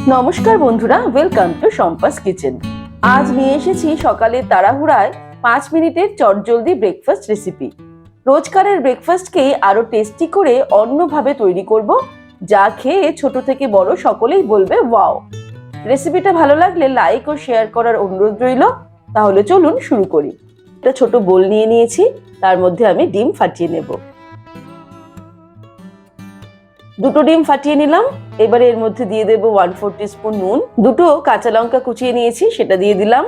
নমস্কার বন্ধুরা, welcome to Shampa's kitchen. আজ নিয়ে এসেছি সকালে তাড়াহুড়ায় 5 মিনিটের চটজলদি ব্রেকফাস্ট রেসিপি। রোজকারের ব্রেকফাস্টকেই আরো টেস্টি করে অন্যভাবে তৈরি করব, যা খেয়ে ছোট থেকে বড় সকলেই বলবে ওয়াও। রেসিপিটা ভালো লাগলে লাইক ও শেয়ার করার অনুরোধ রইল। তাহলে চলুন শুরু করি। একটা ছোট বোল নিয়ে নিয়েছি, তার মধ্যে আমি ডিম ফাটিয়ে নেব। দুটো ডিম ফাটিয়ে নিলাম। এবারে এর মধ্যে দিয়ে দেব 1/4 টিস্পুন নুন, দুটো কাঁচা লঙ্কা কুচিয়ে নিয়েছি সেটা দিয়ে দিলাম।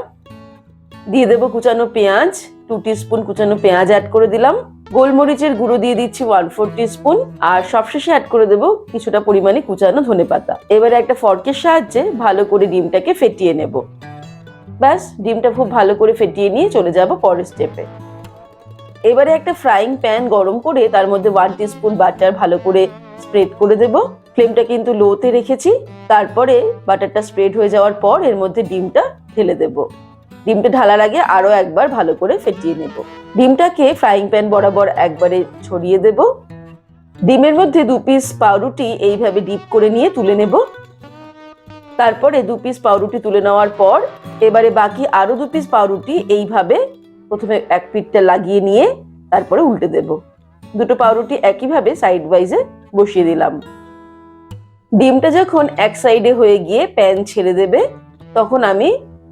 দিয়ে দেব কুচানো পেঁয়াজ, 2 টিস্পুন কুচানো পেঁয়াজ অ্যাড করে দিলাম। গোলমরিচের গুঁড়ো দিয়ে দিচ্ছি 1/4 টিস্পুন, আর সবশেষে অ্যাড করে দেব কিছুটা পরিমাণে কুচানো ধনেপাতা। এবারে একটা ফর্কের সাহায্যে ভালো করে ডিমটাকে ফেটিয়ে নেব। ব্যাস, ডিমটা খুব ভালো করে ফেটিয়ে নিয়ে চলে যাব পরের স্টেপে। এবারে একটা ফ্রাইং প্যান গরম করে তার মধ্যে 1 টিস্পুন বাটার ভালো করে স্প্রেড করে দেব। ফ্লেমটা কিন্তু লোতে রেখেছি। তারপরে বাটারটা স্প্রেড হয়ে যাওয়ার পর এর মধ্যে ডিমটা ঢেলে দেব। ডিমটা ঢালার আগে আরো একবার ভালো করে ফেটিয়ে নেব। ডিমটাকে ফ্রাইং প্যান বরাবর একবারে ছড়িয়ে দেব। ডিমের মধ্যে 2 পিস পাউরুটি এইভাবে ডিপ করে নিয়ে তুলে নেব। তারপরে 2 পিস পাউরুটি তুলে নেওয়ার পর এবারে বাকি আরো 2 পিস পাউরুটি এইভাবে প্রথমে এক পিঠটা লাগিয়ে নিয়ে তারপরে উল্টে দেব। দুটো পাউরুটি একইভাবে সাইড ওয়াইজে বসিয়ে দিলাম। ডিমটা যখন এক সাইডে হয়ে গিয়ে প্যান ছেড়ে দেবে, তখন আমি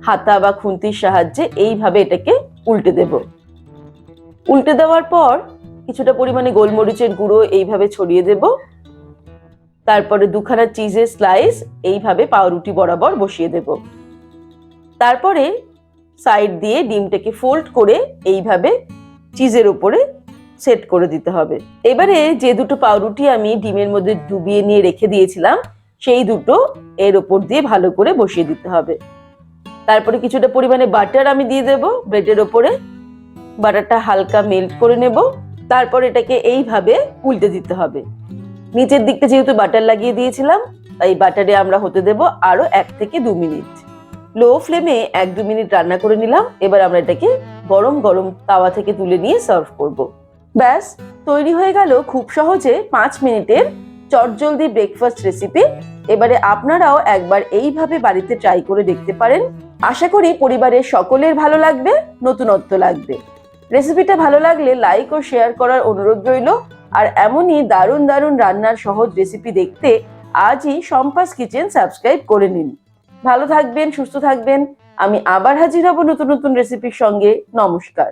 হাতা বা খুন্তির সাহায্যে এইভাবে এটাকে উল্টে দেব। উল্টে দেওয়ার পর কিছুটা পরিমাণে গোলমরিচের গুঁড়ো এইভাবে ছড়িয়ে দেব। তারপরে দুখানা চিজের স্লাইস এইভাবে পাউরুটি বরাবর বসিয়ে দেব। তারপরে সাইড দিয়ে ডিমটাকে ফোল্ড করে এইভাবে চিজের উপরে সেট করে দিতে হবে। এবারে যে দুটো পাউরুটি আমি ডিমের মধ্যে ডুবিয়ে নিয়ে রেখে দিয়েছিলাম, সেই দুটো এর উপর দিয়ে ভালো করে বসিয়ে দিতে হবে। তারপরে কিছুটা পরিমাণে বাটার আমি দিয়ে দেব ব্রেডের ওপরে। বাটারটা হালকা মেল্ট করে নেব। তারপর এটাকে এইভাবে উল্টে দিতে হবে। নিচের দিকটা যেহেতু বাটার লাগিয়ে দিয়েছিলাম, তাই বাটারে আমরা হতে দেব আরো 1 থেকে 2 মিনিট। লো ফ্লেমে 1-2 মিনিট রান্না করে নিলাম। এবার আমরা এটাকে গরম গরম তাওয়া থেকে তুলে নিয়ে সার্ভ করব। ব্যাস, তৈরি হয়ে গেল খুব সহজে 5 মিনিটের চটজলদি ব্রেকফাস্ট রেসিপি। এবারে আপনারাও একবার এইভাবে বাড়িতে ট্রাই করে দেখতে পারেন। আশা করি পরিবারের সকলের ভালো লাগবে, নতুনত্ব লাগবে। রেসিপিটা ভালো লাগলে লাইক ও শেয়ার করার অনুরোধ রইল। আর এমনই দারুণ দারুণ রান্নার সহজ রেসিপি দেখতে আজই শম্পাস কিচেন সাবস্ক্রাইব করে নিন। ভালো থাকবেন, সুস্থ থাকবেন। আমি আবার হাজির হব নতুন নতুন রেসিপির সঙ্গে। নমস্কার।